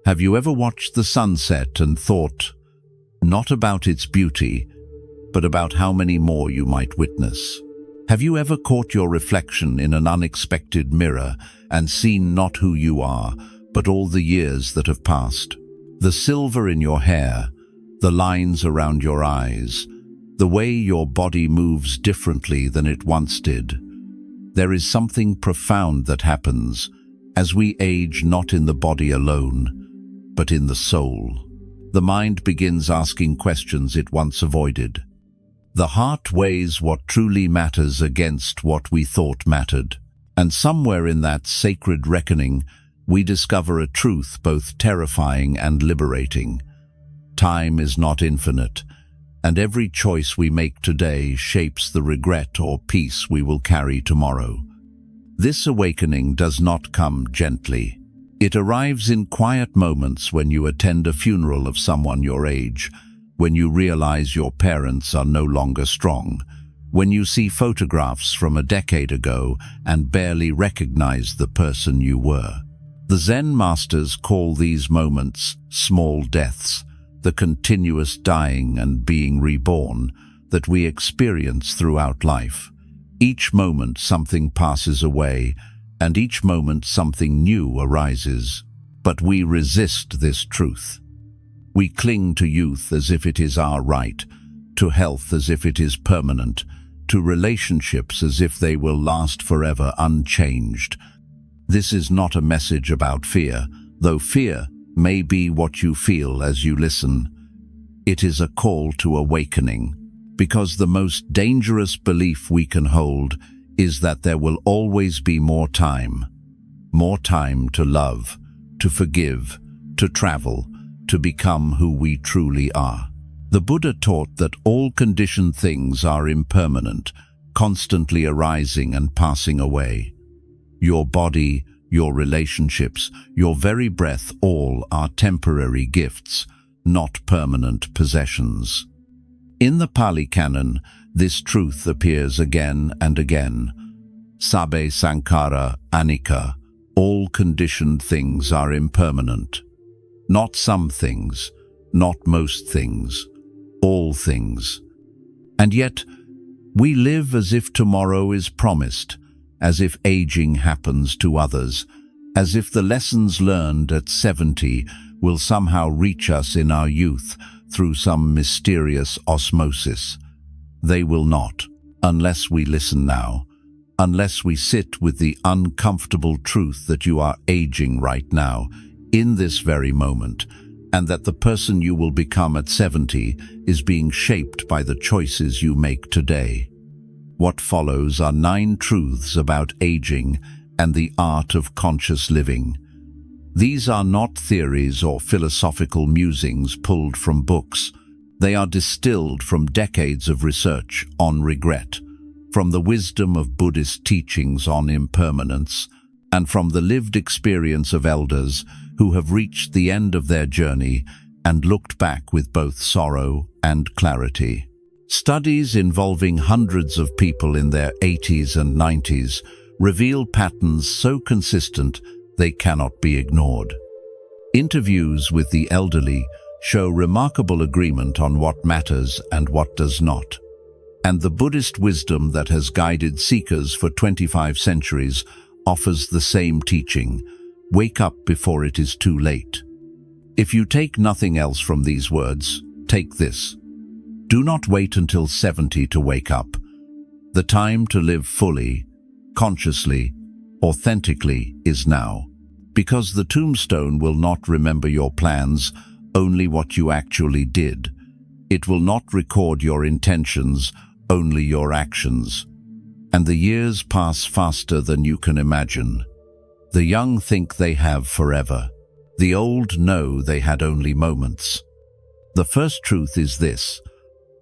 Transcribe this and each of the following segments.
Have you ever watched the sunset and thought, not about its beauty, but about how many more you might witness? Have you ever caught your reflection in an unexpected mirror and seen not who you are, but all the years that have passed? The silver in your hair, the lines around your eyes, the way your body moves differently than it once did. There is something profound that happens as we age, not in the body alone, but in the soul. The mind begins asking questions it once avoided. The heart weighs what truly matters against what we thought mattered. And somewhere in that sacred reckoning, we discover a truth both terrifying and liberating. Time is not infinite, and every choice we make today shapes the regret or peace we will carry tomorrow. This awakening does not come gently. It arrives in quiet moments when you attend a funeral of someone your age, when you realize your parents are no longer strong, when you see photographs from a decade ago and barely recognize the person you were. The Zen masters call these moments small deaths, the continuous dying and being reborn that we experience throughout life. Each moment something passes away, and each moment something new arises. But we resist this truth. We cling to youth as if it is our right, to health as if it is permanent, to relationships as if they will last forever unchanged. This is not a message about fear, though fear may be what you feel as you listen. It is a call to awakening, because the most dangerous belief we can hold is that there will always be more time to love, to forgive, to travel, to become who we truly are. The Buddha taught that all conditioned things are impermanent, constantly arising and passing away. Your body, your relationships, your very breath, all are temporary gifts, not permanent possessions. In the Pali Canon, this truth appears again and again. Sabbe sankhara anicca, all conditioned things are impermanent. Not some things, not most things, all things. And yet, we live as if tomorrow is promised, as if aging happens to others, as if the lessons learned at 70 will somehow reach us in our youth through some mysterious osmosis. They will not, unless we listen now, unless we sit with the uncomfortable truth that you are aging right now, in this very moment, and that the person you will become at 70 is being shaped by the choices you make today. What follows are 9 truths about aging and the art of conscious living. These are not theories or philosophical musings pulled from books. They are distilled from decades of research on regret, from the wisdom of Buddhist teachings on impermanence, and from the lived experience of elders who have reached the end of their journey and looked back with both sorrow and clarity. Studies involving hundreds of people in their 80s and 90s reveal patterns so consistent they cannot be ignored. Interviews with the elderly show remarkable agreement on what matters and what does not. And the Buddhist wisdom that has guided seekers for 25 centuries offers the same teaching: wake up before it is too late. If you take nothing else from these words, take this: do not wait until 70 to wake up. The time to live fully, consciously, authentically is now. Because the tombstone will not remember your plans, only what you actually did. It will not record your intentions, only your actions. And the years pass faster than you can imagine. The young think they have forever. The old know they had only moments. The first truth is this: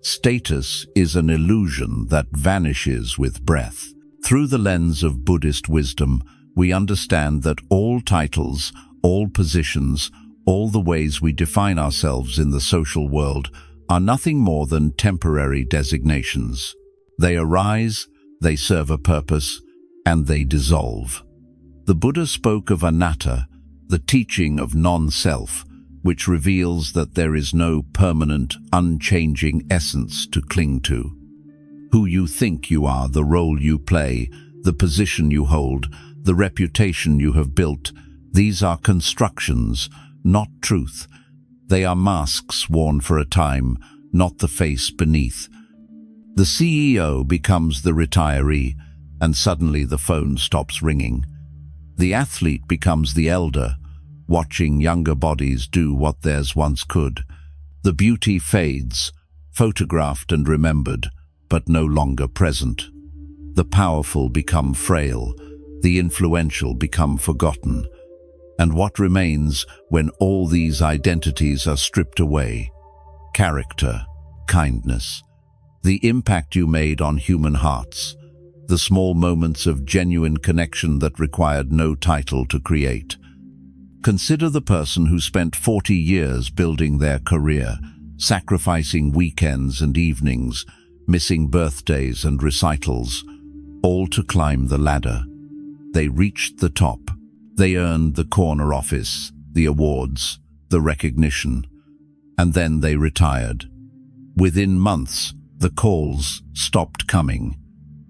status is an illusion that vanishes with breath. Through the lens of Buddhist wisdom, we understand that all titles, all positions, all the ways we define ourselves in the social world are nothing more than temporary designations. They arise, they serve a purpose, and they dissolve. The Buddha spoke of anatta, the teaching of non-self, which reveals that there is no permanent, unchanging essence to cling to. Who you think you are, the role you play, the position you hold, the reputation you have built, these are constructions, not truth. They are masks worn for a time, not the face beneath. The CEO becomes the retiree, and suddenly the phone stops ringing. The athlete becomes the elder, watching younger bodies do what theirs once could. The beauty fades, photographed and remembered, but no longer present. The powerful become frail, the influential become forgotten. And what remains when all these identities are stripped away? Character, kindness, the impact you made on human hearts, the small moments of genuine connection that required no title to create. Consider the person who spent 40 years building their career, sacrificing weekends and evenings, missing birthdays and recitals, all to climb the ladder. They reached the top. They earned the corner office, the awards, the recognition, and then they retired. Within months, the calls stopped coming.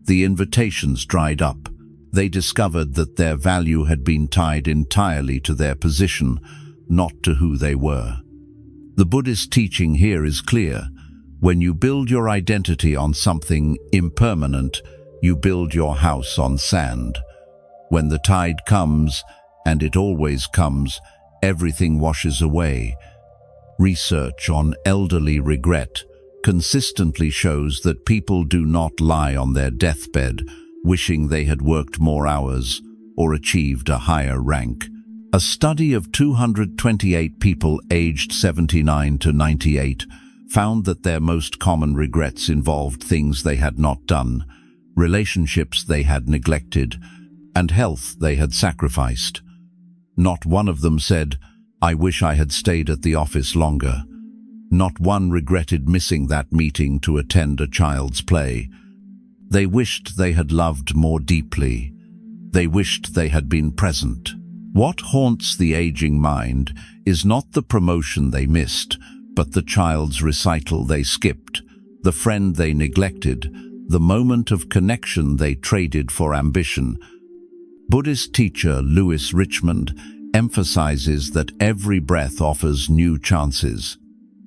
The invitations dried up. They discovered that their value had been tied entirely to their position, not to who they were. The Buddhist teaching here is clear. When you build your identity on something impermanent, you build your house on sand. When the tide comes, and it always comes, everything washes away. Research on elderly regret consistently shows that people do not lie on their deathbed wishing they had worked more hours or achieved a higher rank. A study of 228 people aged 79 to 98 found that their most common regrets involved things they had not done, relationships they had neglected, and health they had sacrificed. Not one of them said, "I wish I had stayed at the office longer." Not one regretted missing that meeting to attend a child's play. They wished they had loved more deeply. They wished they had been present. What haunts the aging mind is not the promotion they missed, but the child's recital they skipped, the friend they neglected, the moment of connection they traded for ambition. Buddhist teacher Louis Richmond emphasizes that every breath offers new chances.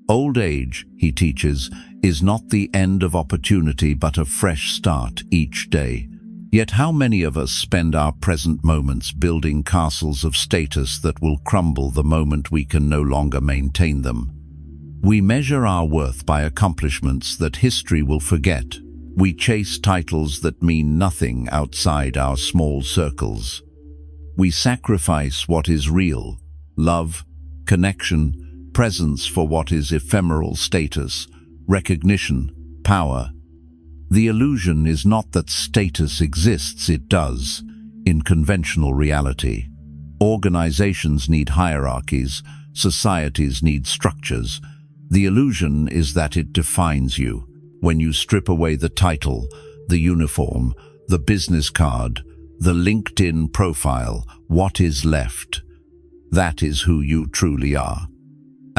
Old age, he teaches, is not the end of opportunity but a fresh start each day. Yet how many of us spend our present moments building castles of status that will crumble the moment we can no longer maintain them? We measure our worth by accomplishments that history will forget. We chase titles that mean nothing outside our small circles. We sacrifice what is real, love, connection, presence for what is ephemeral status, recognition, power. The illusion is not that status exists, it does, in conventional reality. Organizations need hierarchies, societies need structures. The illusion is that it defines you. When you strip away the title, the uniform, the business card, the LinkedIn profile, what is left? That is who you truly are.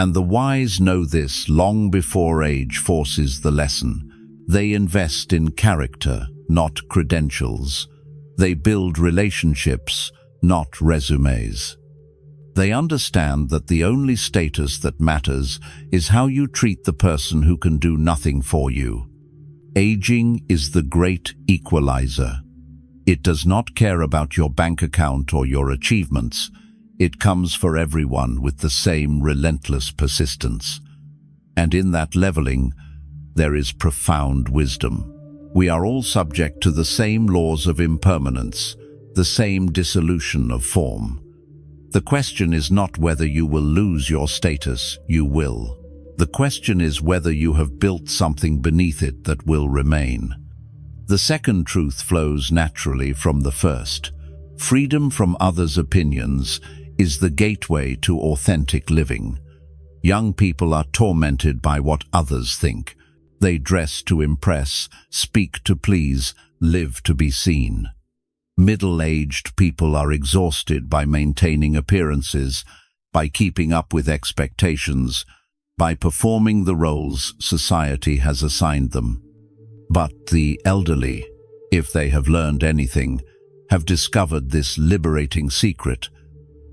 And the wise know this long before age forces the lesson. They invest in character, not credentials. They build relationships, not resumes. They understand that the only status that matters is how you treat the person who can do nothing for you. Aging is the great equalizer. It does not care about your bank account or your achievements. It comes for everyone with the same relentless persistence. And in that leveling, there is profound wisdom. We are all subject to the same laws of impermanence, the same dissolution of form. The question is not whether you will lose your status, you will. The question is whether you have built something beneath it that will remain. The second truth flows naturally from the first. Freedom from others' opinions is the gateway to authentic living. Young people are tormented by what others think. They dress to impress, speak to please, live to be seen. Middle-aged people are exhausted by maintaining appearances, by keeping up with expectations, by performing the roles society has assigned them. But the elderly, if they have learned anything, have discovered this liberating secret.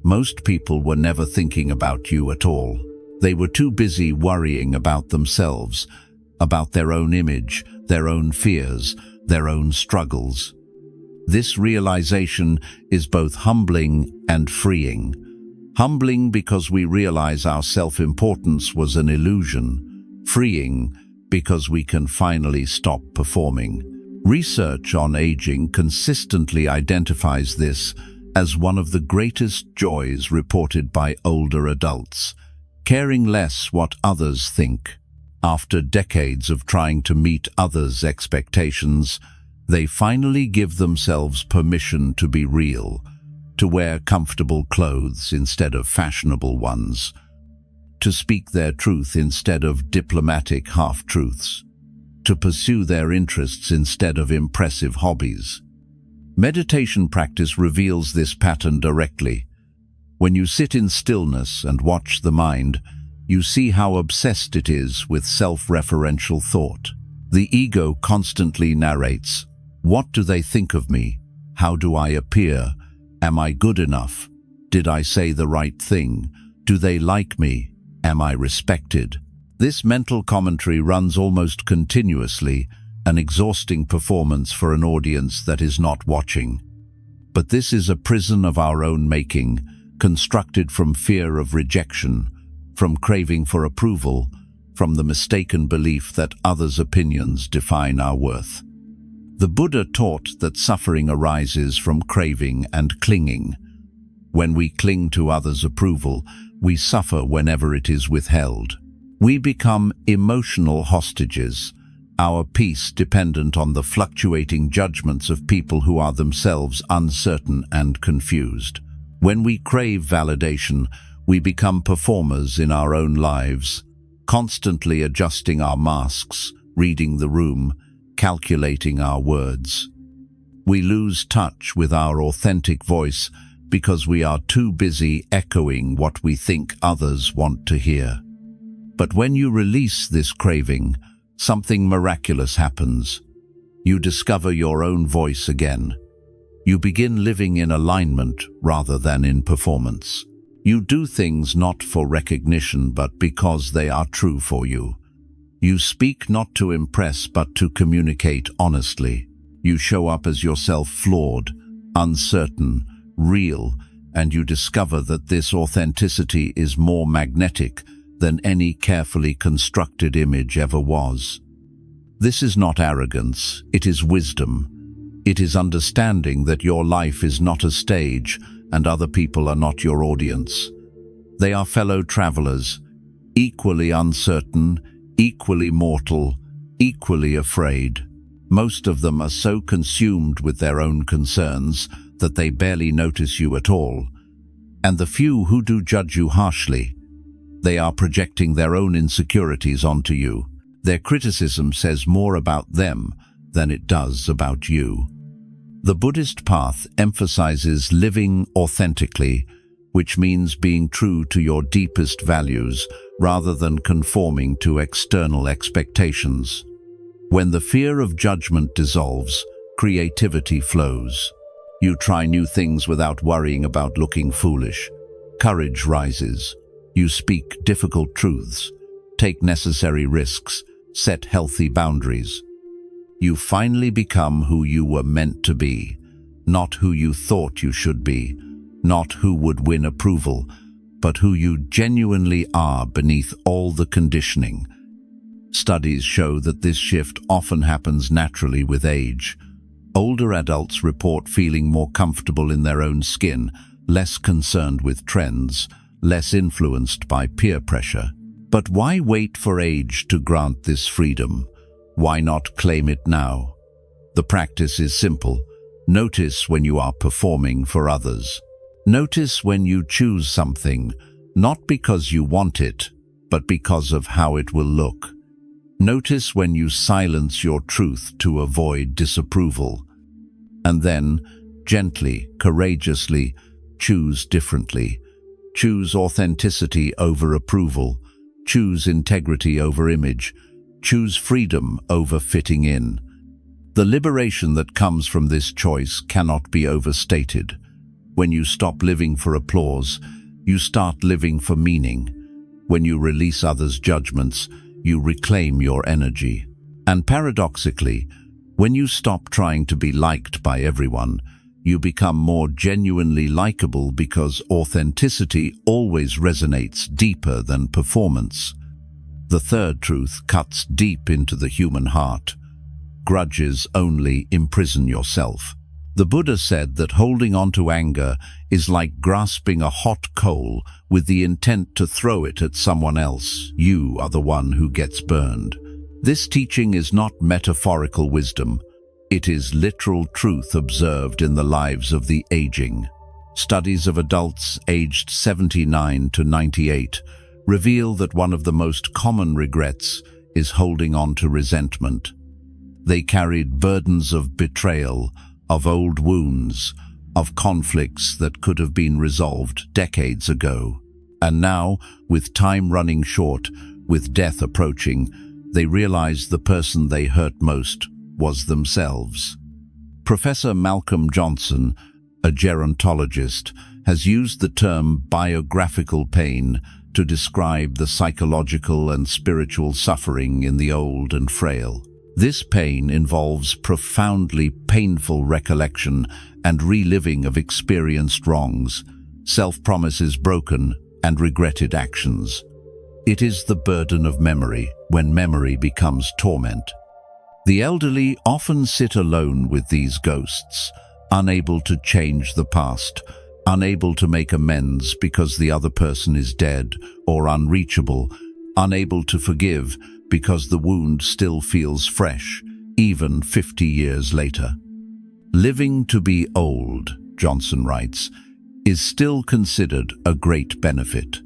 Most people were never thinking about you at all. They were too busy worrying about themselves, about their own image, their own fears, their own struggles. This realization is both humbling and freeing. Humbling because we realize our self-importance was an illusion. Freeing because we can finally stop performing. Research on aging consistently identifies this as one of the greatest joys reported by older adults, caring less what others think. After decades of trying to meet others' expectations, they finally give themselves permission to be real, to wear comfortable clothes instead of fashionable ones, to speak their truth instead of diplomatic half-truths, to pursue their interests instead of impressive hobbies. Meditation practice reveals this pattern directly. When you sit in stillness and watch the mind, you see how obsessed it is with self-referential thought. The ego constantly narrates, "What do they think of me? How do I appear? Am I good enough? Did I say the right thing? Do they like me? Am I respected?" This mental commentary runs almost continuously, an exhausting performance for an audience that is not watching. But this is a prison of our own making, constructed from fear of rejection, from craving for approval, from the mistaken belief that others' opinions define our worth. The Buddha taught that suffering arises from craving and clinging. When we cling to others' approval, we suffer whenever it is withheld. We become emotional hostages, our peace dependent on the fluctuating judgments of people who are themselves uncertain and confused. When we crave validation, we become performers in our own lives, constantly adjusting our masks, reading the room, calculating our words. We lose touch with our authentic voice because we are too busy echoing what we think others want to hear. But when you release this craving, something miraculous happens. You discover your own voice again. You begin living in alignment rather than in performance. You do things not for recognition but because they are true for you. You speak not to impress but to communicate honestly. You show up as yourself, flawed, uncertain, real, and you discover that this authenticity is more magnetic than any carefully constructed image ever was. This is not arrogance, it is wisdom. It is understanding that your life is not a stage and other people are not your audience. They are fellow travelers, equally uncertain, equally mortal, equally afraid. Most of them are so consumed with their own concerns that they barely notice you at all. And the few who do judge you harshly, they are projecting their own insecurities onto you. Their criticism says more about them than it does about you. The Buddhist path emphasizes living authentically, which means being true to your deepest values rather than conforming to external expectations. When the fear of judgment dissolves, creativity flows. You try new things without worrying about looking foolish. Courage rises. You speak difficult truths, take necessary risks, set healthy boundaries. You finally become who you were meant to be, not who you thought you should be, not who would win approval, but who you genuinely are beneath all the conditioning. Studies show that this shift often happens naturally with age. Older adults report feeling more comfortable in their own skin, less concerned with trends, less influenced by peer pressure. But why wait for age to grant this freedom? Why not claim it now? The practice is simple. Notice when you are performing for others. Notice when you choose something, not because you want it, but because of how it will look. Notice when you silence your truth to avoid disapproval. And then, Gently, courageously, choose differently. Choose authenticity over approval. Choose integrity over image. Choose freedom over fitting in. The liberation that comes from this choice cannot be overstated. When you stop living for applause, you start living for meaning. When you release others' judgments, you reclaim your energy. And paradoxically, when you stop trying to be liked by everyone, you become more genuinely likable because authenticity always resonates deeper than performance. The third truth cuts deep into the human heart. Grudges only imprison yourself. The Buddha said that holding on to anger is like grasping a hot coal with the intent to throw it at someone else. You are the one who gets burned. This teaching is not metaphorical wisdom. It is literal truth observed in the lives of the aging. Studies of adults aged 79 to 98 reveal that one of the most common regrets is holding on to resentment. They carried burdens of betrayal, of old wounds, of conflicts that could have been resolved decades ago. And now, with time running short, with death approaching, they realized the person they hurt most was themselves. Professor Malcolm Johnson, a gerontologist, has used the term biographical pain to describe the psychological and spiritual suffering in the old and frail. This pain involves profoundly painful recollection and reliving of experienced wrongs, self-promises broken, and regretted actions. It is the burden of memory when memory becomes torment. The elderly often sit alone with these ghosts, unable to change the past, unable to make amends because the other person is dead or unreachable, unable to forgive because the wound still feels fresh, even 50 years later. Living to be old, Johnson writes, is still considered a great benefit,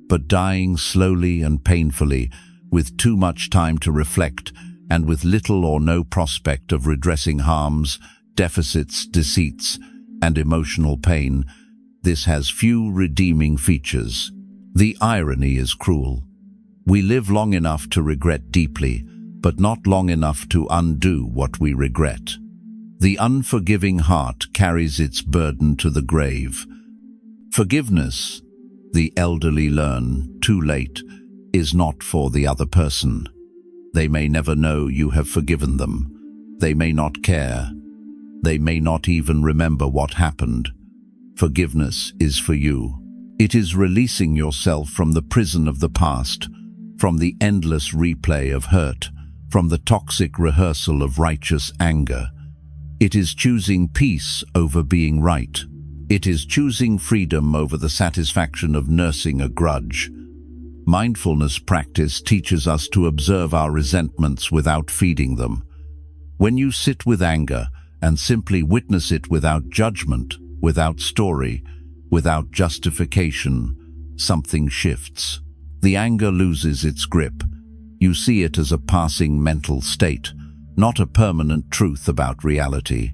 but dying slowly and painfully, with too much time to reflect, and with little or no prospect of redressing harms, deficits, deceits, and emotional pain, this has few redeeming features. The irony is cruel. We live long enough to regret deeply, but not long enough to undo what we regret. The unforgiving heart carries its burden to the grave. Forgiveness, the elderly learn, too late, is not for the other person. They may never know you have forgiven them. They may not care. They may not even remember what happened. Forgiveness is for you. It is releasing yourself from the prison of the past, from the endless replay of hurt, from the toxic rehearsal of righteous anger. It is choosing peace over being right. It is choosing freedom over the satisfaction of nursing a grudge. Mindfulness practice teaches us to observe our resentments without feeding them. When you sit with anger and simply witness it without judgment, without story, without justification, something shifts. The anger loses its grip. You see it as a passing mental state, not a permanent truth about reality.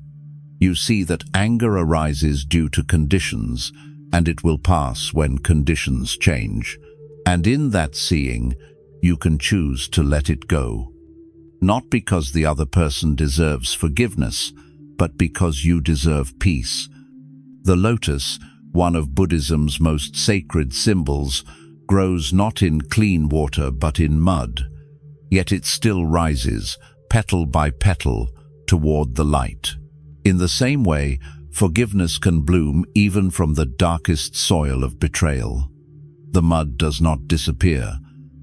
You see that anger arises due to conditions, and it will pass when conditions change. And in that seeing, you can choose to let it go. Not because the other person deserves forgiveness, but because you deserve peace. The lotus, one of Buddhism's most sacred symbols, grows not in clean water but in mud, yet it still rises, petal by petal, toward the light. In the same way, forgiveness can bloom even from the darkest soil of betrayal. The mud does not disappear.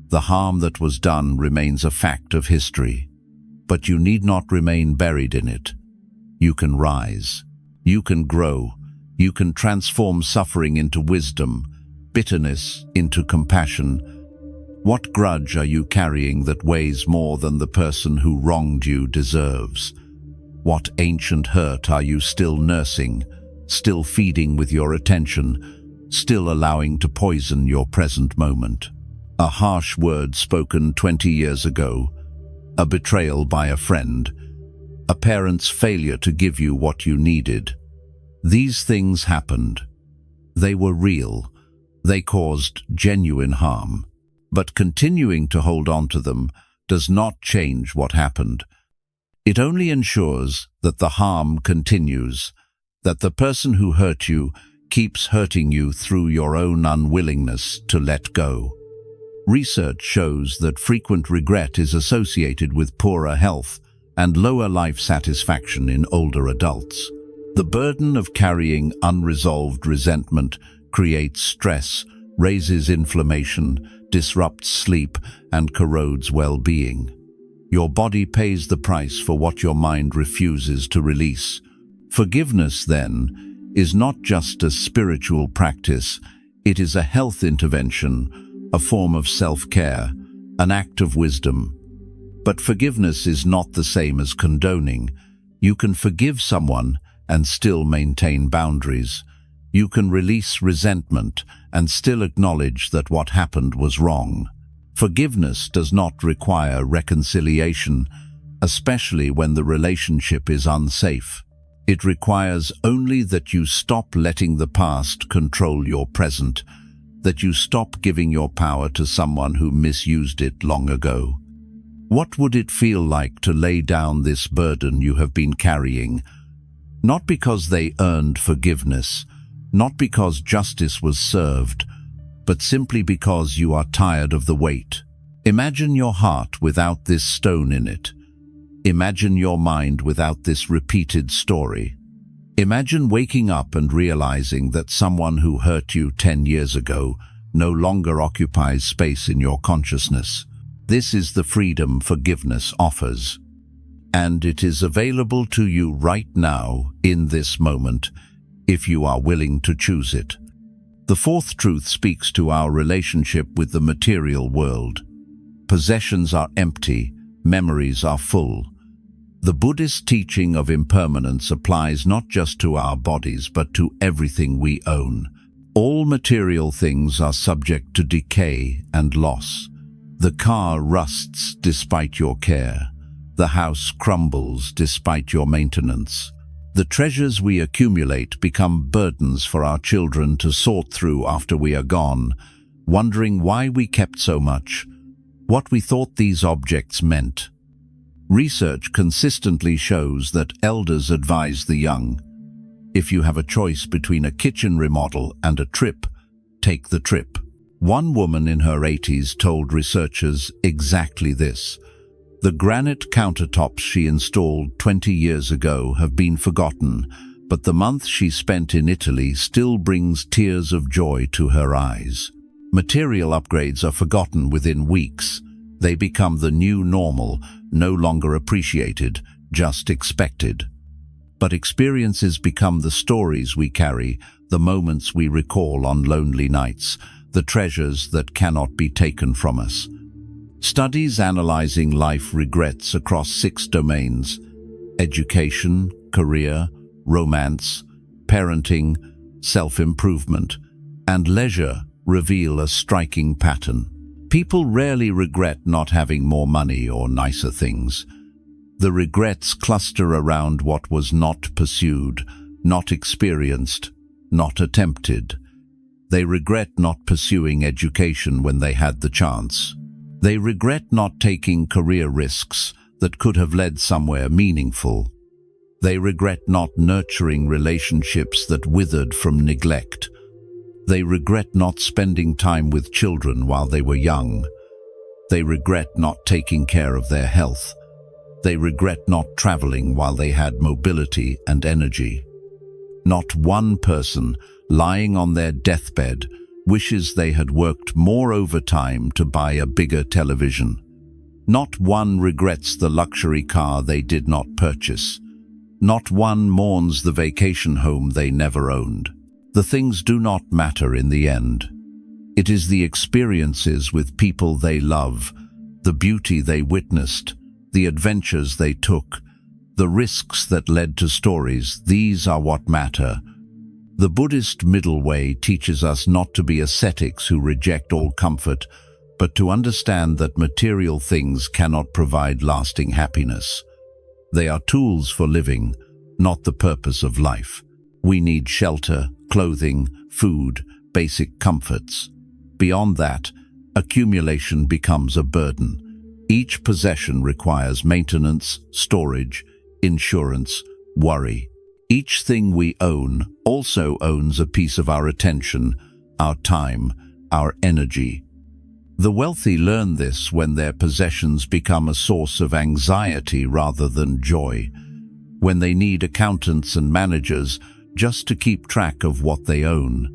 The harm that was done remains a fact of history. But you need not remain buried in it. You can rise. You can grow. You can transform suffering into wisdom, bitterness into compassion. What grudge are you carrying that weighs more than the person who wronged you deserves? What ancient hurt are you still nursing, still feeding with your attention, still allowing to poison your present moment? A harsh word spoken 20 years ago, a betrayal by a friend, a parent's failure to give you what you needed. These things happened. They were real. They caused genuine harm. But continuing to hold on to them does not change what happened. It only ensures that the harm continues, that the person who hurt you keeps hurting you through your own unwillingness to let go. Research shows that frequent regret is associated with poorer health and lower life satisfaction in older adults. The burden of carrying unresolved resentment creates stress, raises inflammation, disrupts sleep, and corrodes well-being. Your body pays the price for what your mind refuses to release. Forgiveness, then, is not just a spiritual practice, it is a health intervention, a form of self-care, an act of wisdom. But forgiveness is not the same as condoning. You can forgive someone and still maintain boundaries. You can release resentment and still acknowledge that what happened was wrong. Forgiveness does not require reconciliation, especially when the relationship is unsafe. It requires only that you stop letting the past control your present, that you stop giving your power to someone who misused it long ago. What would it feel like to lay down this burden you have been carrying? Not because they earned forgiveness, not because justice was served, but simply because you are tired of the weight. Imagine your heart without this stone in it. Imagine your mind without this repeated story. Imagine waking up and realizing that someone who hurt you 10 years ago no longer occupies space in your consciousness. This is the freedom forgiveness offers. And it is available to you right now, in this moment, if you are willing to choose it. The fourth truth speaks to our relationship with the material world. Possessions are empty, memories are full. The Buddhist teaching of impermanence applies not just to our bodies, but to everything we own. All material things are subject to decay and loss. The car rusts despite your care. The house crumbles despite your maintenance. The treasures we accumulate become burdens for our children to sort through after we are gone, wondering why we kept so much, what we thought these objects meant. Research consistently shows that elders advise the young, if you have a choice between a kitchen remodel and a trip, take the trip. One woman in her 80s told researchers exactly this. The granite countertops she installed 20 years ago have been forgotten, but the month she spent in Italy still brings tears of joy to her eyes. Material upgrades are forgotten within weeks. They become the new normal, no longer appreciated, just expected. But experiences become the stories we carry, the moments we recall on lonely nights, the treasures that cannot be taken from us. Studies analyzing life regrets across 6 domains: education, career, romance, parenting, self-improvement, and leisure reveal a striking pattern. People rarely regret not having more money or nicer things. The regrets cluster around what was not pursued, not experienced, not attempted. They regret not pursuing education when they had the chance. They regret not taking career risks that could have led somewhere meaningful. They regret not nurturing relationships that withered from neglect. They regret not spending time with children while they were young. They regret not taking care of their health. They regret not traveling while they had mobility and energy. Not one person lying on their deathbed wishes they had worked more overtime to buy a bigger television. Not one regrets the luxury car they did not purchase. Not one mourns the vacation home they never owned. The things do not matter in the end. It is the experiences with people they love, the beauty they witnessed, the adventures they took, the risks that led to stories. These are what matter. The Buddhist middle way teaches us not to be ascetics who reject all comfort, but to understand that material things cannot provide lasting happiness. They are tools for living, not the purpose of life. We need shelter, clothing, food, basic comforts. Beyond that, accumulation becomes a burden. Each possession requires maintenance, storage, insurance, worry. Each thing we own also owns a piece of our attention, our time, our energy. The wealthy learn this when their possessions become a source of anxiety rather than joy, when they need accountants and managers just to keep track of what they own.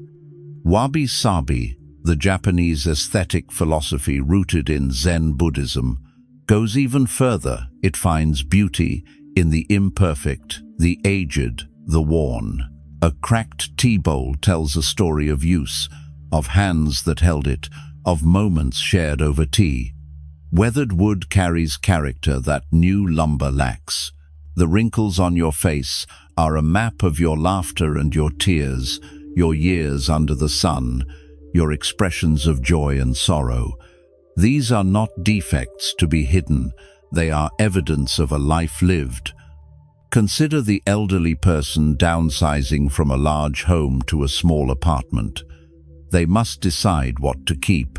Wabi-sabi, the Japanese aesthetic philosophy rooted in Zen Buddhism, goes even further. It finds beauty in the imperfect, the aged, the worn. A cracked tea bowl tells a story of use, of hands that held it, of moments shared over tea. Weathered wood carries character that new lumber lacks. The wrinkles on your face are a map of your laughter and your tears, your years under the sun, your expressions of joy and sorrow. These are not defects to be hidden, they are evidence of a life lived. Consider the elderly person downsizing from a large home to a small apartment. They must decide what to keep.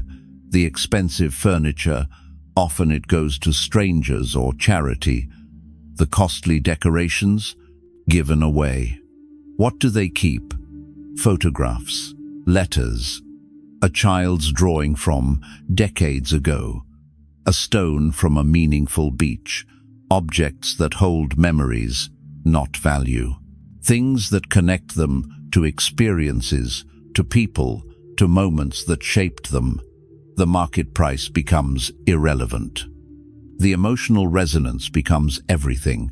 The expensive furniture, often it goes to strangers or charity. The costly decorations, given away. What do they keep? Photographs, letters, a child's drawing from decades ago, a stone from a meaningful beach, objects that hold memories, not value, things that connect them to experiences, to people, to moments that shaped them. The market price becomes irrelevant. The emotional resonance becomes everything.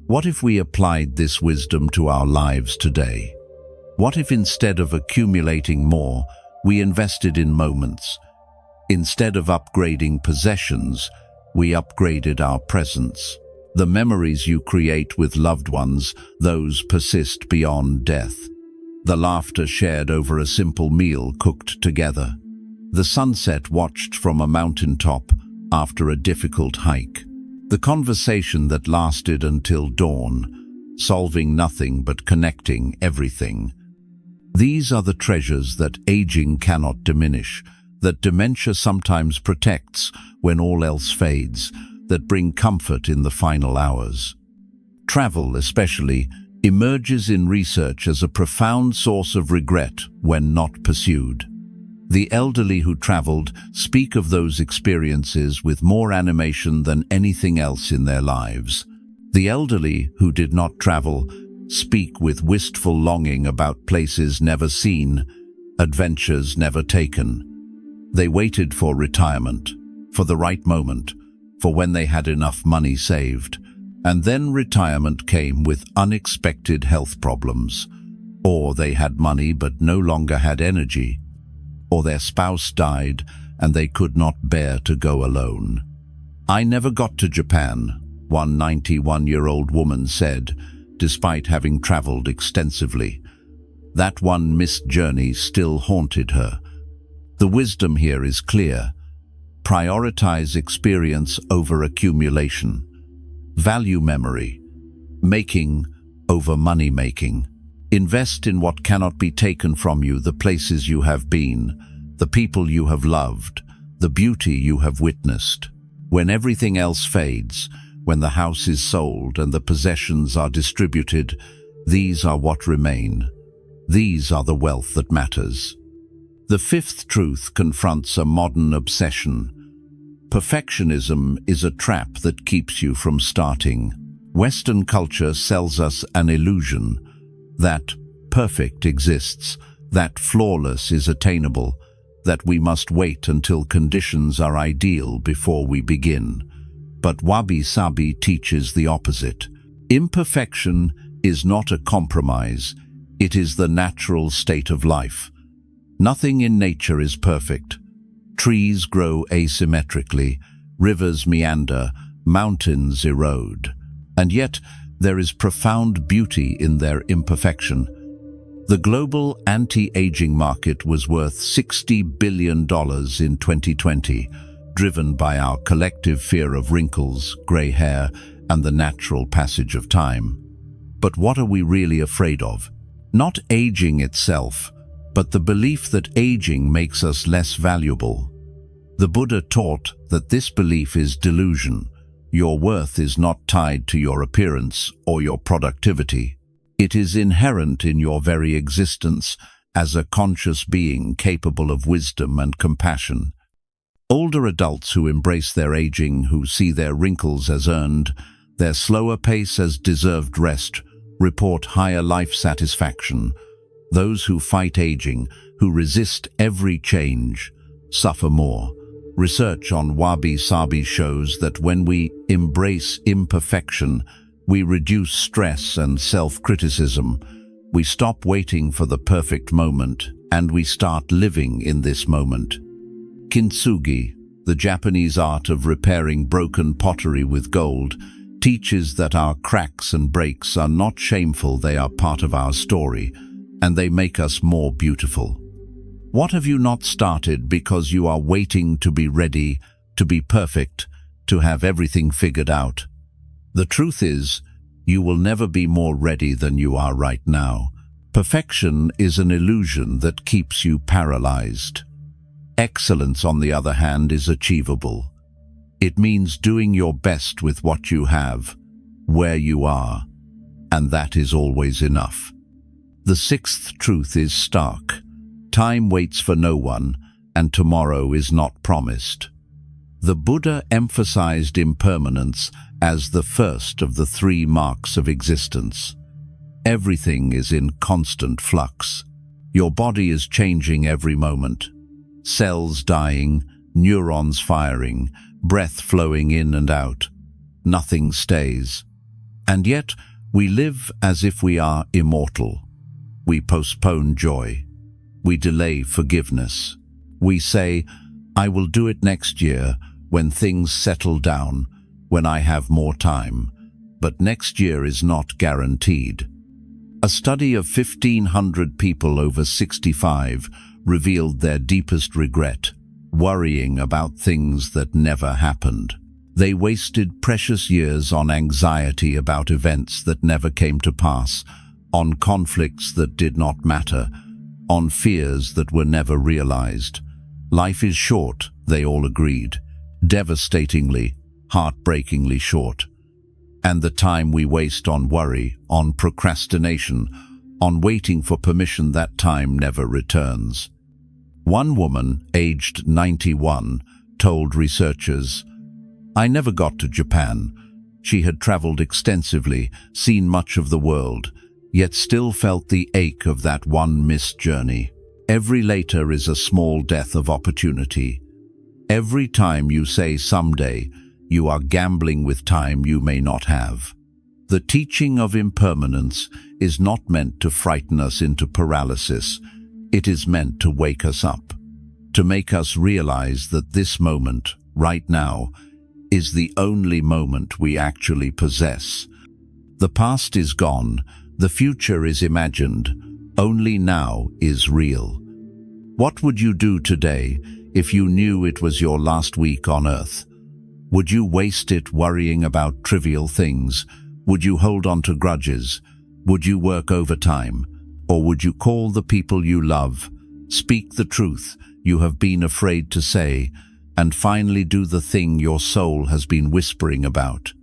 What if we applied this wisdom to our lives today? What if instead of accumulating more, we invested in moments? Instead of upgrading possessions, we upgraded our presence. The memories you create with loved ones, those persist beyond death. The laughter shared over a simple meal cooked together. The sunset watched from a mountaintop after a difficult hike. The conversation that lasted until dawn, solving nothing but connecting everything. These are the treasures that aging cannot diminish, that dementia sometimes protects when all else fades, that bring comfort in the final hours. Travel, especially, emerges in research as a profound source of regret when not pursued. The elderly who traveled speak of those experiences with more animation than anything else in their lives. The elderly who did not travel speak with wistful longing about places never seen, adventures never taken. They waited for retirement, for the right moment, for when they had enough money saved. And then retirement came with unexpected health problems. Or they had money but no longer had energy. Or their spouse died and they could not bear to go alone. "I never got to Japan," one 91-year-old woman said, despite having traveled extensively. That one missed journey still haunted her. The wisdom here is clear. Prioritize experience over accumulation. Value memory. Making over money making. Invest in what cannot be taken from you, the places you have been, the people you have loved, the beauty you have witnessed. When everything else fades, when the house is sold and the possessions are distributed, these are what remain. These are the wealth that matters. The fifth truth confronts a modern obsession. Perfectionism is a trap that keeps you from starting. Western culture sells us an illusion that perfect exists, that flawless is attainable, that we must wait until conditions are ideal before we begin. But wabi-sabi teaches the opposite. Imperfection is not a compromise, it is the natural state of life. Nothing in nature is perfect. Trees grow asymmetrically, rivers meander, mountains erode. And yet, there is profound beauty in their imperfection. The global anti-aging market was worth $60 billion in 2020, driven by our collective fear of wrinkles, grey hair, and the natural passage of time. But what are we really afraid of? Not aging itself, but the belief that aging makes us less valuable. The Buddha taught that this belief is delusion. Your worth is not tied to your appearance or your productivity. It is inherent in your very existence as a conscious being capable of wisdom and compassion. Older adults who embrace their aging, who see their wrinkles as earned, their slower pace as deserved rest, report higher life satisfaction. Those who fight aging, who resist every change, suffer more. Research on wabi-sabi shows that when we embrace imperfection, we reduce stress and self-criticism. We stop waiting for the perfect moment, and we start living in this moment. Kintsugi, the Japanese art of repairing broken pottery with gold, teaches that our cracks and breaks are not shameful, they are part of our story, and they make us more beautiful. What have you not started because you are waiting to be ready, to be perfect, to have everything figured out? The truth is, you will never be more ready than you are right now. Perfection is an illusion that keeps you paralyzed. Excellence, on the other hand, is achievable. It means doing your best with what you have, where you are, and that is always enough. The sixth truth is stark. Time waits for no one, and tomorrow is not promised. The Buddha emphasized impermanence as the first of the three marks of existence. Everything is in constant flux. Your body is changing every moment. Cells dying, neurons firing, breath flowing in and out. Nothing stays. And yet, we live as if we are immortal. We postpone joy. We delay forgiveness. We say, I will do it next year, when things settle down, when I have more time. But next year is not guaranteed. A study of 1,500 people over 65 revealed their deepest regret, worrying about things that never happened. They wasted precious years on anxiety about events that never came to pass, on conflicts that did not matter, on fears that were never realized. Life is short, they all agreed, devastatingly, heartbreakingly short. And the time we waste on worry, on procrastination, on waiting for permission, that time never returns. One woman, aged 91, told researchers, I never got to Japan. She had traveled extensively, seen much of the world, yet still felt the ache of that one missed journey. Every later is a small death of opportunity. Every time you say someday, you are gambling with time you may not have. The teaching of impermanence is not meant to frighten us into paralysis. It is meant to wake us up, to make us realize that this moment, right now, is the only moment we actually possess. The past is gone, the future is imagined, only now is real. What would you do today if you knew it was your last week on Earth? Would you waste it worrying about trivial things? Would you hold on to grudges? Would you work overtime? Or would you call the people you love, speak the truth you have been afraid to say, and finally do the thing your soul has been whispering about?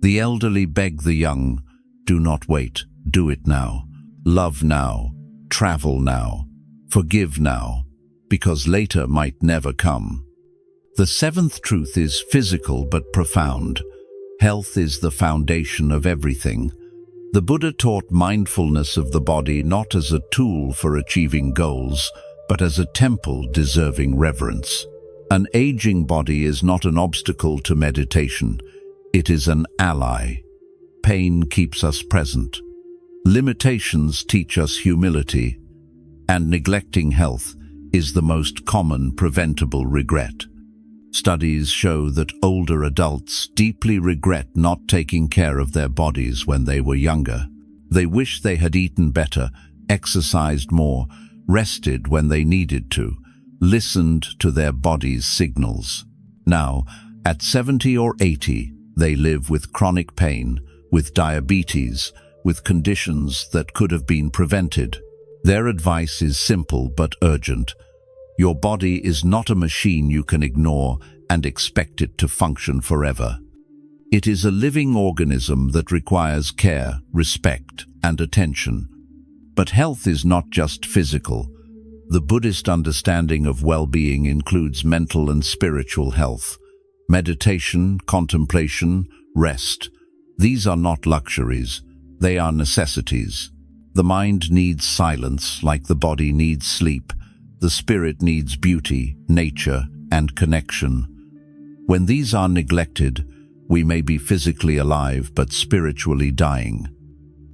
The elderly beg the young, do not wait, do it now. Love now, travel now, forgive now, because later might never come. The seventh truth is physical but profound. Health is the foundation of everything. The Buddha taught mindfulness of the body not as a tool for achieving goals, but as a temple deserving reverence. An aging body is not an obstacle to meditation. It is an ally. Pain keeps us present. Limitations teach us humility. And neglecting health is the most common preventable regret. Studies show that older adults deeply regret not taking care of their bodies when they were younger. They wish they had eaten better, exercised more, rested when they needed to, listened to their body's signals. Now, at 70 or 80, they live with chronic pain, with diabetes, with conditions that could have been prevented. Their advice is simple but urgent. Your body is not a machine you can ignore and expect it to function forever. It is a living organism that requires care, respect, and attention. But health is not just physical. The Buddhist understanding of well-being includes mental and spiritual health. Meditation, contemplation, rest. These are not luxuries. They are necessities. The mind needs silence like the body needs sleep. The spirit needs beauty, nature, and connection. When these are neglected, we may be physically alive but spiritually dying.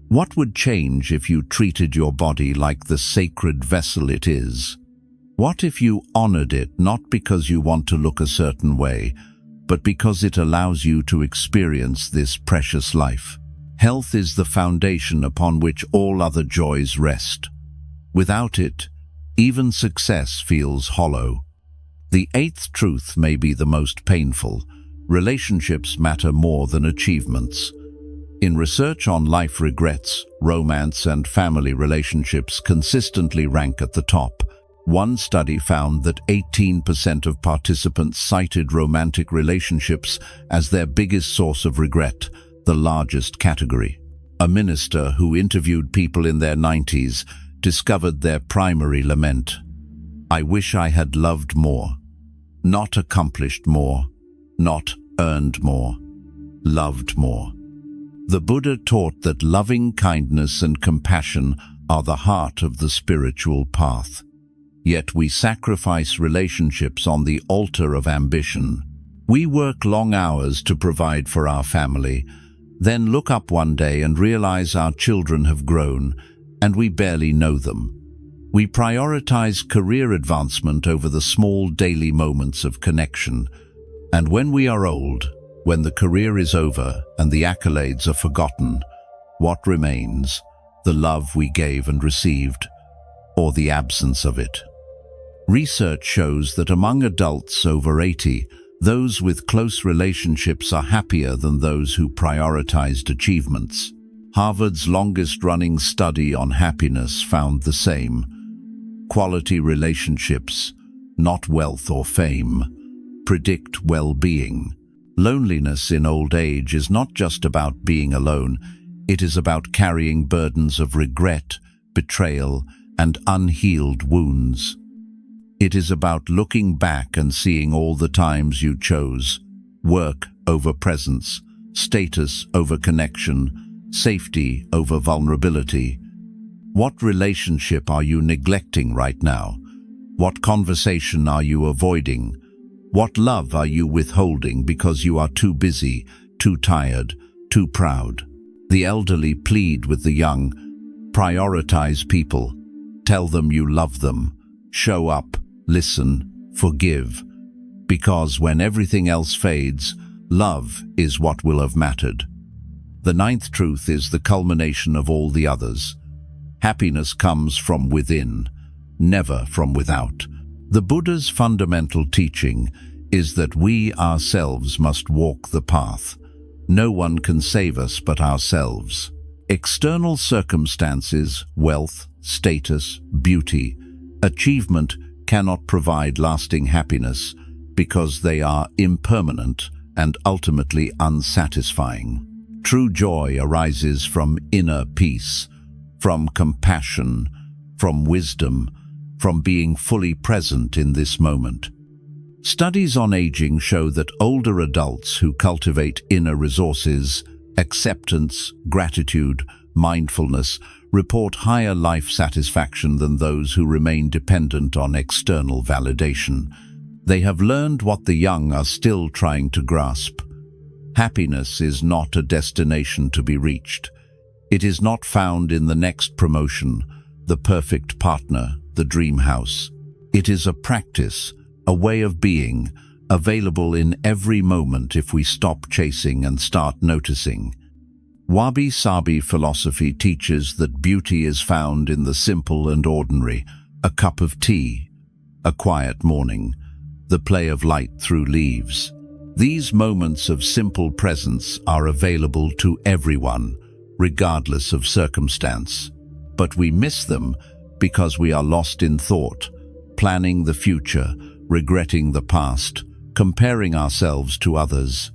What would change if you treated your body like the sacred vessel it is? What if you honored it not because you want to look a certain way, but because it allows you to experience this precious life? Health is the foundation upon which all other joys rest. Without it, even success feels hollow. The eighth truth may be the most painful. Relationships matter more than achievements. In research on life, regrets, romance, and family relationships consistently rank at the top. One study found that 18% of participants cited romantic relationships as their biggest source of regret, the largest category. A minister who interviewed people in their 90s discovered their primary lament: "I wish I had loved more, not accomplished more, not earned more, loved more." The Buddha taught that loving kindness and compassion are the heart of the spiritual path. Yet we sacrifice relationships on the altar of ambition. We work long hours to provide for our family, then look up one day and realize our children have grown, and we barely know them. We prioritize career advancement over the small daily moments of connection. And when we are old, when the career is over and the accolades are forgotten, what remains? The love we gave and received, or the absence of it? Research shows that among adults over 80, those with close relationships are happier than those who prioritized achievements. Harvard's longest-running study on happiness found the same. Quality relationships, not wealth or fame, predict well-being. Loneliness in old age is not just about being alone. It is about carrying burdens of regret, betrayal, and unhealed wounds. It is about looking back and seeing all the times you chose work over presence, status over connection, safety over vulnerability. What relationship are you neglecting right now? What conversation are you avoiding? What love are you withholding because you are too busy, too tired, too proud? The elderly plead with the young: prioritize people. Tell them you love them. Show up, listen, forgive. Because when everything else fades, love is what will have mattered. The ninth truth is the culmination of all the others. Happiness comes from within, never from without. The Buddha's fundamental teaching is that we ourselves must walk the path. No one can save us but ourselves. External circumstances, wealth, status, beauty, achievement cannot provide lasting happiness because they are impermanent and ultimately unsatisfying. True joy arises from inner peace, from compassion, from wisdom, from being fully present in this moment. Studies on aging show that older adults who cultivate inner resources, acceptance, gratitude, mindfulness, report higher life satisfaction than those who remain dependent on external validation. They have learned what the young are still trying to grasp. Happiness is not a destination to be reached. It is not found in the next promotion, the perfect partner, the dream house. It is a practice, a way of being, available in every moment if we stop chasing and start noticing. Wabi-sabi philosophy teaches that beauty is found in the simple and ordinary: a cup of tea, a quiet morning, the play of light through leaves. These moments of simple presence are available to everyone, regardless of circumstance. But we miss them because we are lost in thought, planning the future, regretting the past, comparing ourselves to others.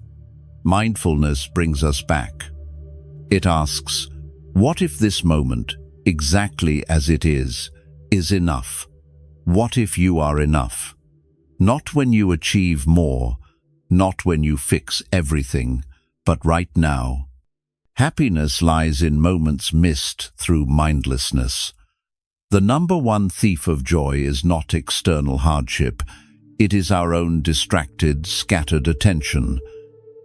Mindfulness brings us back. It asks, what if this moment, exactly as it is enough? What if you are enough? Not when you achieve more, not when you fix everything, but right now. Happiness lies in moments missed through mindlessness. The number one thief of joy is not external hardship. It is our own distracted, scattered attention.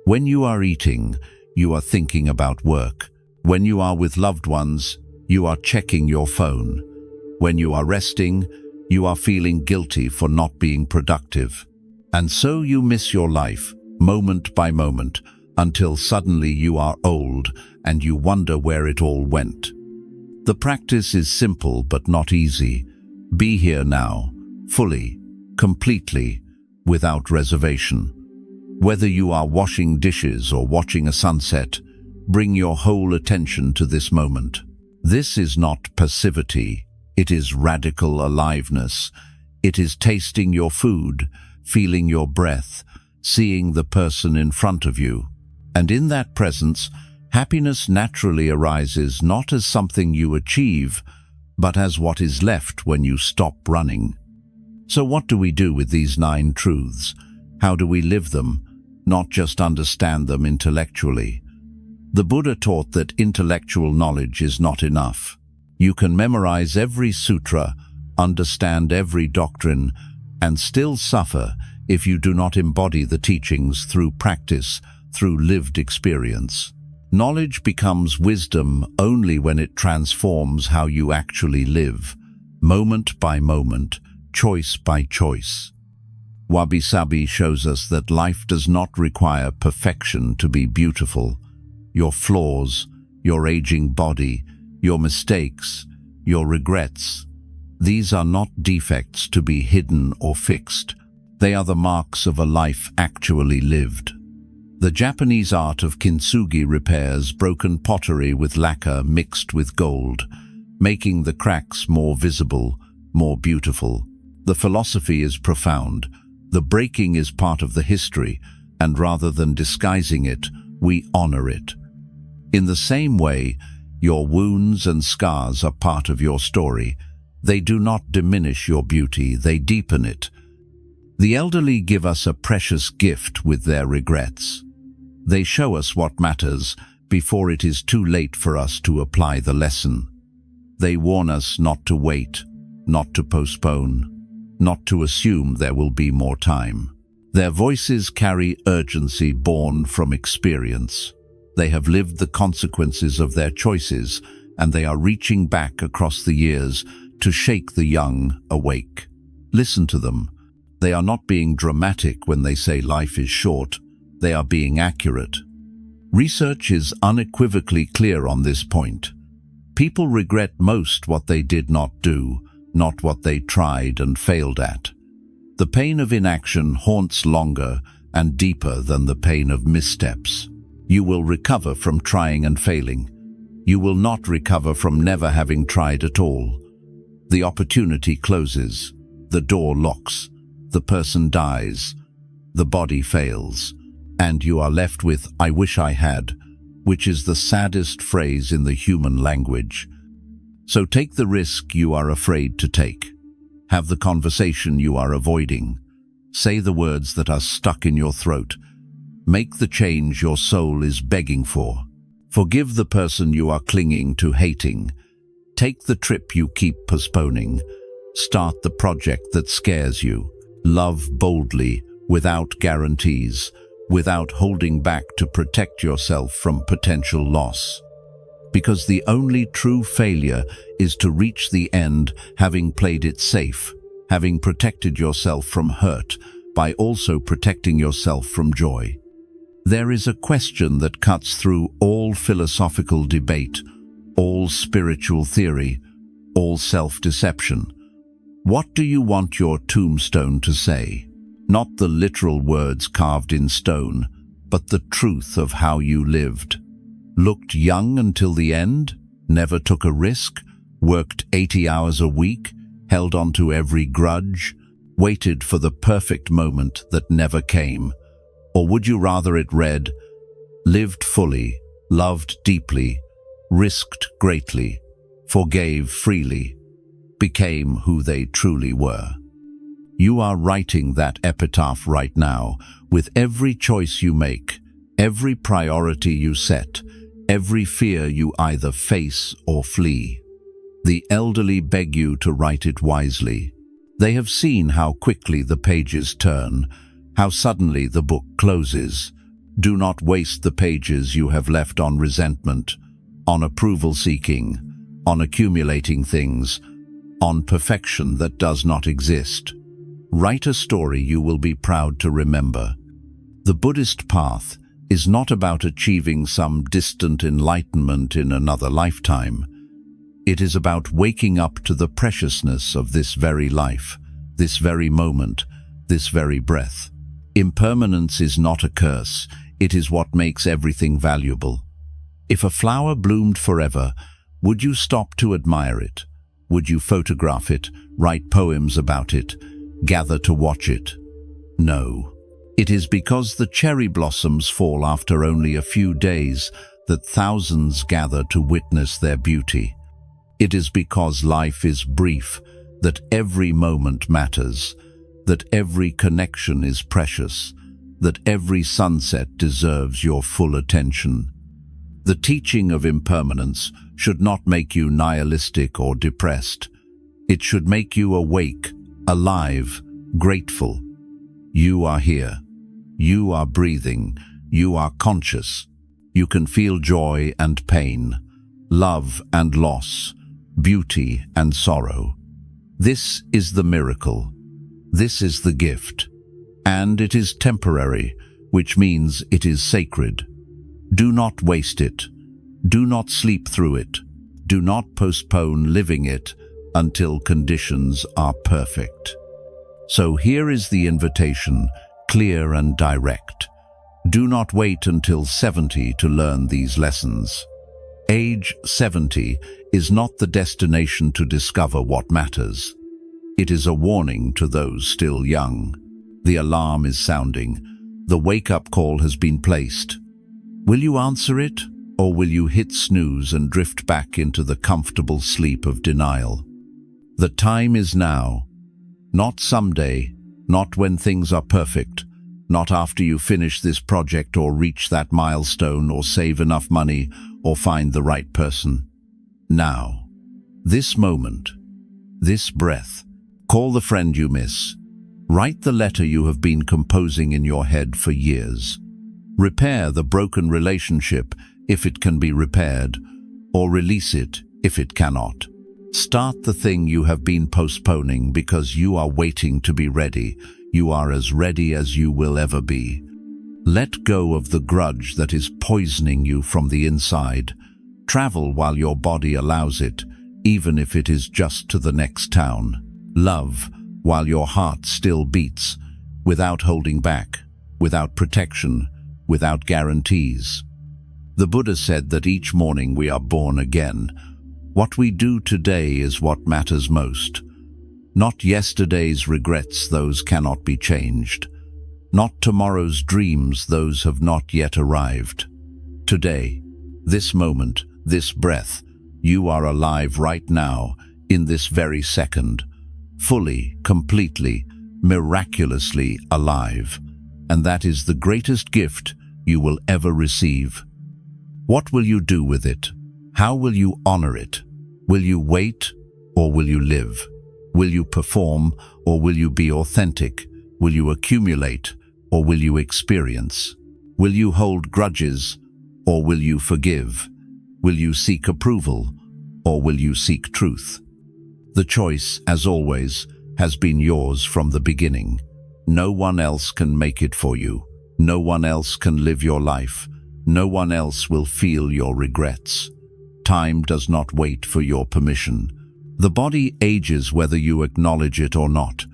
When you are eating, you are thinking about work. When you are with loved ones, you are checking your phone. When you are resting, you are feeling guilty for not being productive. And so you miss your life, moment by moment, until suddenly you are old and you wonder where it all went. The practice is simple but not easy. Be here now, fully, completely, without reservation. Whether you are washing dishes or watching a sunset, bring your whole attention to this moment. This is not passivity. It is radical aliveness. It is tasting your food, feeling your breath, seeing the person in front of you. And in that presence, happiness naturally arises not as something you achieve, but as what is left when you stop running. So what do we do with these 9 truths? How do we live them, not just understand them intellectually? The Buddha taught that intellectual knowledge is not enough. You can memorize every sutra, understand every doctrine, and still suffer if you do not embody the teachings through practice, through lived experience. Knowledge becomes wisdom only when it transforms how you actually live, moment by moment, choice by choice. Wabi-sabi shows us that life does not require perfection to be beautiful. Your flaws, your aging body, your mistakes, your regrets, these are not defects to be hidden or fixed. They are the marks of a life actually lived. The Japanese art of kintsugi repairs broken pottery with lacquer mixed with gold, making the cracks more visible, more beautiful. The philosophy is profound. The breaking is part of the history, and rather than disguising it, we honor it. In the same way, your wounds and scars are part of your story. They do not diminish your beauty, they deepen it. The elderly give us a precious gift with their regrets. They show us what matters before it is too late for us to apply the lesson. They warn us not to wait, not to postpone, not to assume there will be more time. Their voices carry urgency born from experience. They have lived the consequences of their choices, and they are reaching back across the years to shake the young awake. Listen to them. They are not being dramatic when they say life is short. They are being accurate. Research is unequivocally clear on this point. People regret most what they did not do, not what they tried and failed at. The pain of inaction haunts longer and deeper than the pain of missteps. You will recover from trying and failing. You will not recover from never having tried at all. The opportunity closes, the door locks, the person dies, the body fails, and you are left with, "I wish I had," which is the saddest phrase in the human language. So take the risk you are afraid to take. Have the conversation you are avoiding. Say the words that are stuck in your throat. Make the change your soul is begging for. Forgive the person you are clinging to hating. Take the trip you keep postponing. Start the project that scares you. Love boldly, without guarantees, without holding back to protect yourself from potential loss. Because the only true failure is to reach the end having played it safe, having protected yourself from hurt, by also protecting yourself from joy. There is a question that cuts through all philosophical debate, all spiritual theory, all self-deception. What do you want your tombstone to say? Not the literal words carved in stone, but the truth of how you lived. Looked young until the end, never took a risk, worked 80 hours a week, held on to every grudge, waited for the perfect moment that never came? Or would you rather it read, lived fully, loved deeply, risked greatly, forgave freely, became who they truly were? You are writing that epitaph right now, with every choice you make, every priority you set, every fear you either face or flee. The elderly beg you to write it wisely. They have seen how quickly the pages turn, how suddenly the book closes. Do not waste the pages you have left on resentment, on approval-seeking, on accumulating things, on perfection that does not exist. Write a story you will be proud to remember. The Buddhist path is not about achieving some distant enlightenment in another lifetime. It is about waking up to the preciousness of this very life, this very moment, this very breath. Impermanence is not a curse, it is what makes everything valuable. If a flower bloomed forever, would you stop to admire it? Would you photograph it, write poems about it, gather to watch it? No. It is because the cherry blossoms fall after only a few days that thousands gather to witness their beauty. It is because life is brief that every moment matters, that every connection is precious, that every sunset deserves your full attention. The teaching of impermanence should not make you nihilistic or depressed. It should make you awake, alive, grateful. You are here. You are breathing. You are conscious. You can feel joy and pain, love and loss, beauty and sorrow. This is the miracle. This is the gift. And it is temporary, which means it is sacred. Do not waste it. Do not sleep through it. Do not postpone living it until conditions are perfect. So here is the invitation, clear and direct. Do not wait until 70 to learn these lessons. Age 70 is not the destination to discover what matters. It is a warning to those still young. The alarm is sounding. The wake-up call has been placed. Will you answer it, or will you hit snooze and drift back into the comfortable sleep of denial? The time is now. Not someday, not when things are perfect, not after you finish this project or reach that milestone or save enough money or find the right person. Now, this moment, this breath. Call the friend you miss. Write the letter you have been composing in your head for years. Repair the broken relationship if it can be repaired, or release it if it cannot. Start the thing you have been postponing because you are waiting to be ready. You are as ready as you will ever be. Let go of the grudge that is poisoning you from the inside. Travel while your body allows it, even if it is just to the next town. Love while your heart still beats, without holding back, without protection, without guarantees. The Buddha said that each morning we are born again. What we do today is what matters most. Not yesterday's regrets, those cannot be changed. Not tomorrow's dreams, those have not yet arrived. Today, this moment, this breath, you are alive right now, in this very second. Fully, completely, miraculously alive. And that is the greatest gift you will ever receive. What will you do with it? How will you honor it? Will you wait, or will you live? Will you perform, or will you be authentic? Will you accumulate, or will you experience? Will you hold grudges, or will you forgive? Will you seek approval, or will you seek truth? The choice, as always, has been yours from the beginning. No one else can make it for you. No one else can live your life. No one else will feel your regrets. Time does not wait for your permission. The body ages whether you acknowledge it or not.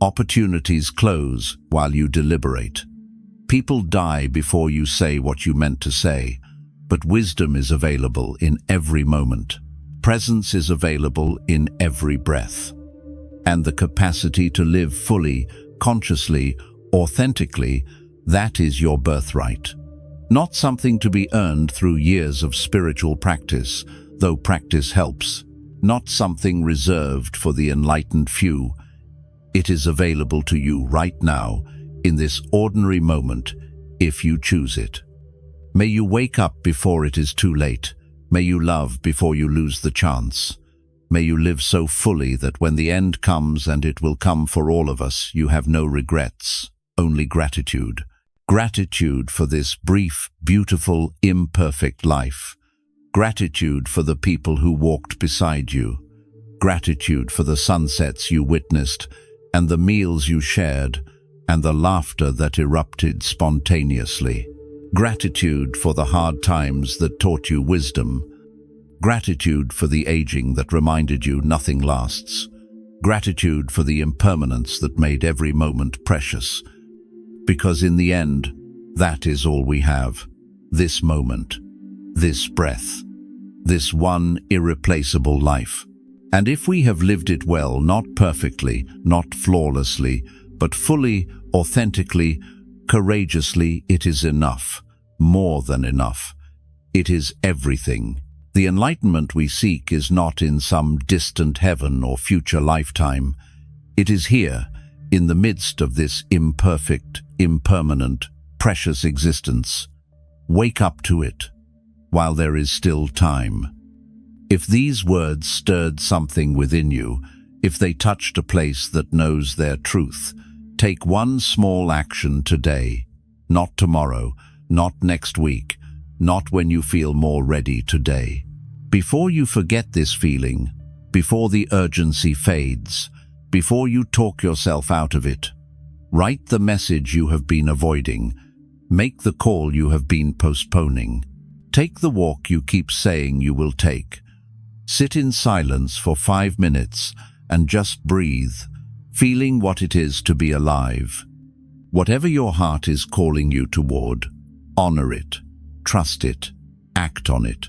Opportunities close while you deliberate. People die before you say what you meant to say. But wisdom is available in every moment. Presence is available in every breath. And the capacity to live fully, consciously, authentically, that is your birthright. Not something to be earned through years of spiritual practice, though practice helps. Not something reserved for the enlightened few. It is available to you right now, in this ordinary moment, if you choose it. May you wake up before it is too late. May you love before you lose the chance. May you live so fully that when the end comes, and it will come for all of us, you have no regrets, only gratitude. Gratitude for this brief, beautiful, imperfect life. Gratitude for the people who walked beside you. Gratitude for the sunsets you witnessed, and the meals you shared, and the laughter that erupted spontaneously. Gratitude for the hard times that taught you wisdom. Gratitude for the aging that reminded you nothing lasts. Gratitude for the impermanence that made every moment precious. Because in the end, that is all we have. This moment, this breath, this one irreplaceable life. And if we have lived it well, not perfectly, not flawlessly, but fully, authentically, courageously, it is enough, more than enough. It is everything. The enlightenment we seek is not in some distant heaven or future lifetime. It is here, in the midst of this imperfect, impermanent, precious existence. Wake up to it, while there is still time. If these words stirred something within you, if they touched a place that knows their truth, take one small action today, not tomorrow, not next week, not when you feel more ready today. Before you forget this feeling, before the urgency fades, before you talk yourself out of it, write the message you have been avoiding, make the call you have been postponing, take the walk you keep saying you will take. Sit in silence for 5 minutes and just breathe, feeling what it is to be alive. Whatever your heart is calling you toward, honor it, trust it, act on it.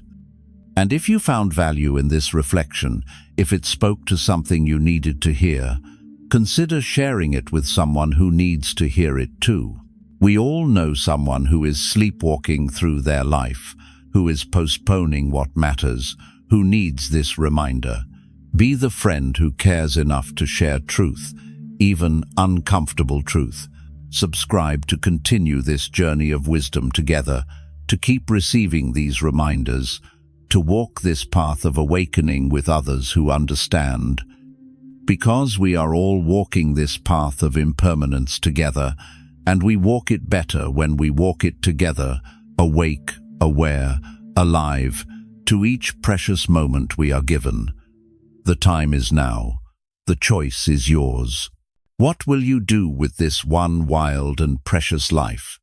And if you found value in this reflection, if it spoke to something you needed to hear, consider sharing it with someone who needs to hear it too. We all know someone who is sleepwalking through their life, who is postponing what matters, who needs this reminder. Be the friend who cares enough to share truth, even uncomfortable truth. Subscribe to continue this journey of wisdom together, to keep receiving these reminders, to walk this path of awakening with others who understand. Because we are all walking this path of impermanence together, and we walk it better when we walk it together, awake, aware, alive, to each precious moment we are given. The time is now. The choice is yours. What will you do with this one wild and precious life?